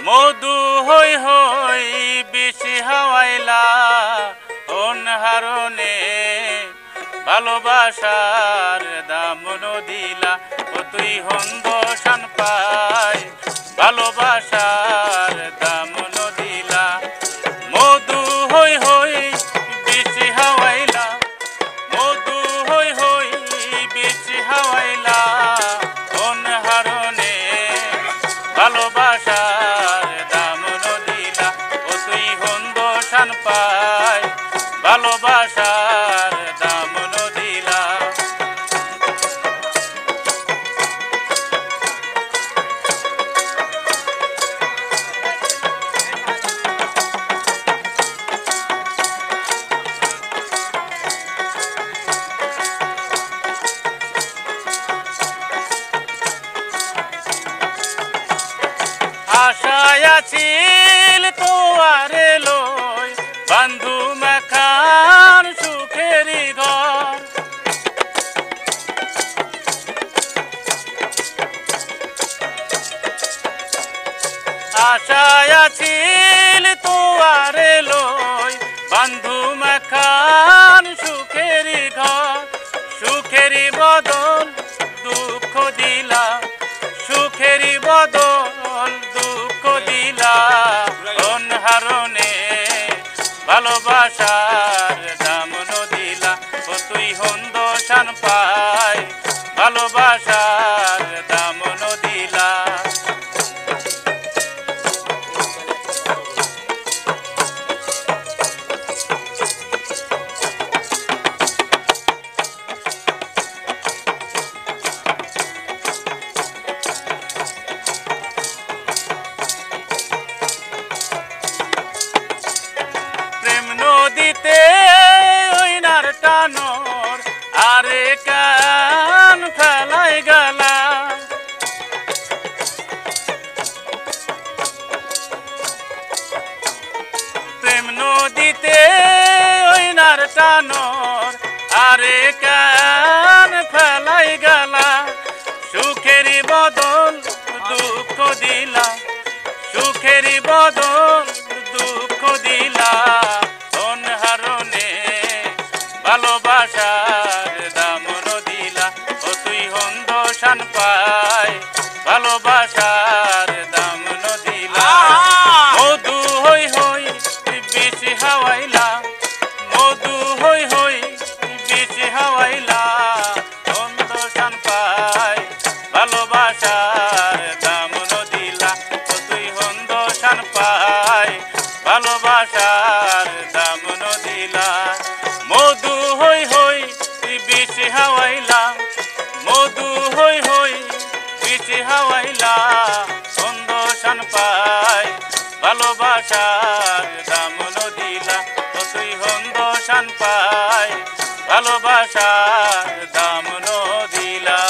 মধু হই হই বেশি হাওয়াইলা অনহারণে ভালোবাসার দাম দিলা ও তুই হন্দ শান পাই ভালোবাসার দাম দিলা মধু হই হই বেশি হাওয়াইলা মধু হই হই বেশি হাওয়াইলা অনহারণে ভালোবাসার দাম দিলা ও তুই হন্দ শান পাই ভালোবাসার দাম দিলা আশায় আছিল তোয়ারে লই বন্ধু মাখান সুখেরি ঘর আশায় আছিল তোয়ারে লই বন্ধু মাখান সুখেরি ঘর সুখেরি বদল দুঃখ দিলা সুখেরি বদল দুঃখ দিলা অনহারণে ভালোবাসার দাম দিলা ও তুই হন্দ শান পাই ভালোবাসার দাম দিলা নদীতে ওই নার টানোর আরে কান ফেলাই গেলা প্রেম নদীতে ওই নার টানোর আরে কান ফেলাই গেলা সুখেরি বদল দুঃখ দিলা সুখেরি বদল দুঃখ দিলা অনহারণে ভালোবাসার দাম দিলা ও তুই হন্দ শান পাই ভালোবাসার দাম দিলা মধু হই হই বেশি হাওয়াইলা মধু হই হই বেশি হাওয়াইলা হন্দ শান পাই ভালোবাসার দাম দিলা ও তুই হন্দ শান পাই ভালোবাসার দাম দিলা মধু হই হই বেশি হাওয়াইলা মধু হই হই বেশি হাওয়াইলা ছন্দ শান পাই ভালোবাসার দাম দিলা তো তুই হন্দ শান পাই ভালোবাসার দাম দিলা।